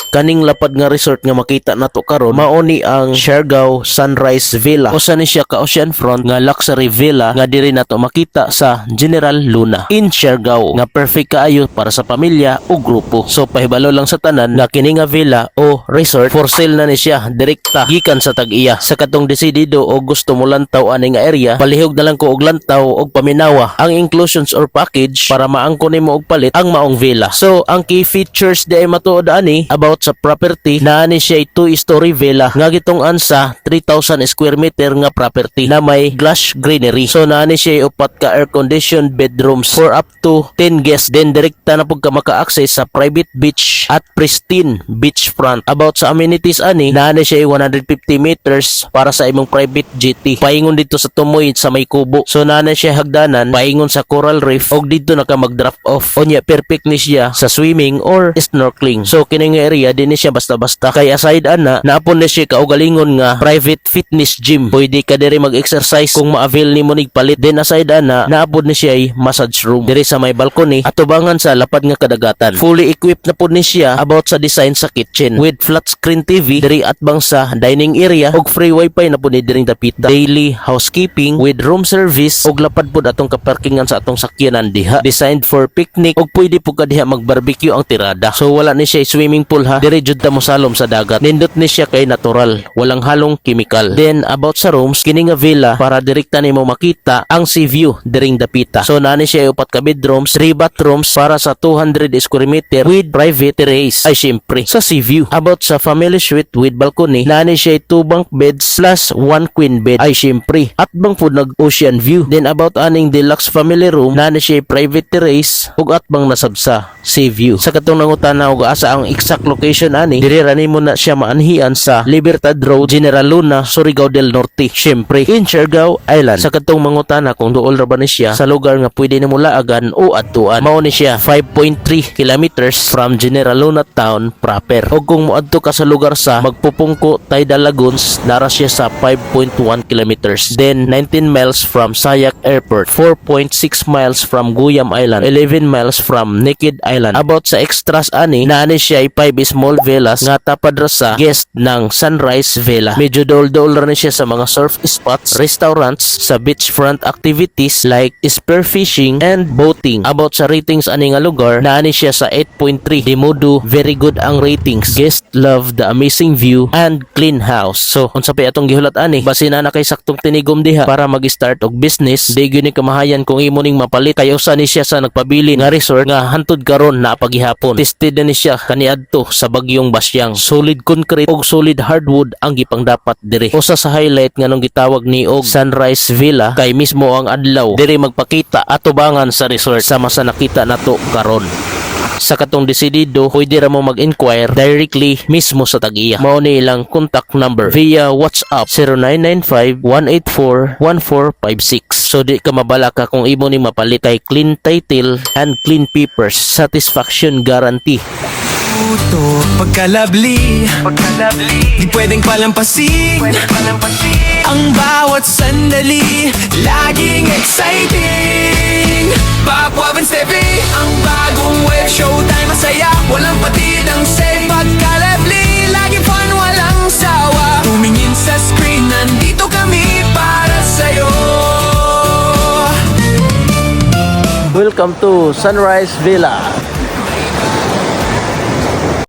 Kaning lapad nga resort nga makita nato karon mao ni ang Siargao Sunrise Villa. Usa ni siya ka oceanfront nga luxury villa nga diri nato makita sa General Luna in Siargao nga perfect kaayo para sa pamilya o grupo. So pahibalo lang sa tanan nga kini nga villa o resort for sale na ni siya direkta gikan sa tag-iya. Sa katong desidido o gusto mo lantaw ani nga area, palihog na lang ko og lantaw og paminawa ang inclusions or package para maangko nimo og palit ang maong villa. So ang key features di ay matuod ani about sa property na ani siya 2-story villa nga gitong-an sa 3,000 square meter nga property na may lush greenery. So na ani siya upat ka air conditioned bedrooms for up to 10 guests. Then direkta na pud ka maka-access sa private beach at pristine beachfront. About sa amenities ani na ani siya 150 meters para sa imong private jetty. Paingon dito sa tumoy sa may kubo. So na ani siya hagdanan paingon sa coral reef og dito na ka mag-drop off. Onya perfect ni siya sa swimming or snorkeling. So kining area din ni siya basta-basta kay aside ana naapon ni siya kaugalingon nga private fitness gym. Pwede ka diri mag-exercise kung ma-avail nimo nig palit. Then aside ana naapod ni siya ay massage room diri sa may balcony at tubangan sa lapad nga kadagatan. Fully equipped na pud ni siya about sa design sa kitchen with flat screen TV diri at bang sa dining area og free wifi na pud ni diring dapita. Daily housekeeping with room service og lapad pud atong kaparkingan sa atong sakyanan diha. Designed for picnic og pwede pud ka diha mag-barbecue ang tirada. So wala ni siya swimming pool ha. Diri jud ta mo salom sa dagat. Nindot ni siya kay natural, walang halong chemical. Then about sa rooms, kini nga villa para direkta nimo makita ang sea view diring dapita. So nani siya upat ka bedrooms, 3 bathrooms para sa 200 square meter with private terrace. Ay syempre sa sea view. About sa family suite with balcony, nani siya 2 bunk beds plus 1 queen bed. Ay syempre at bang pud nag ocean view. Then about aning deluxe family room, nani siya private terrace ug at bang nasab sa sea view. Sa katong nangutana og asa ang exact location ani, diri ra nimo na siya maanhian sa Libertad Road, General Luna, Surigao del Norte. Syempre in Siargao Island. Sa katong mangutana kung duol ra ba ni siya sa lugar nga pwede nimo laagan o adtuan, mao ni siya 5.3 kilometers from General Luna town proper. Og kung moadto ka sa lugar sa Magpupungko, Tayda Lagoons, nara siya sa 5.1 kilometers. Then 19 miles from Sayak Airport, 4.6 miles from Guyam Island, 11 miles from Naked Island. About sa extras ani, naani siya ay 5 small villas nga tapad ra sa guest ng Sunrise Villa. Medyo dol-dol ra ni siya sa mga surf spots, restaurants, sa beachfront activities like spearfishing and boating. About sa ratings ani nga lugar, naani siya sa 8.3. Demodo, very good ang ratings. Guest love the amazing view and clean house. So unsa pa atong gihulat ani? Base na kay saktong tinigom diha para mag-start og business, di gyud ni kamahayan kung imo ning mapalit. Kay usa ni siya sa nagpabili nga resort nga hantud karon na pagihapon. Tested na ni siya kaniadto sa bagyong Basyang. Solid concrete og solid hardwood ang gipang dapat diri. Usa sa highlight nga nung gitawag ni og Sunrise Villa kay mismo ang adlaw diri magpakita atubangan sa resort sama sa nakita nato karon. Sa katong desidido, pwede ra mo mag-inquire directly mismo sa tag-iya. Mao ni ilang contact number via WhatsApp 0995-184-1456. So di ka mabala ka kung imo ni mapalit kay clean title and clean papers. Satisfaction guarantee. Puto, pagkalabli di pwedeng palampasin ang bawat sandali, laging exciting. Papawins TV, ang bagong web showtime, masaya, walang patid ang say. Pagkalabli, laging fun, walang sawa. Tumingin sa screen, nandito kami para sa'yo. Welcome to Sunrise Villa.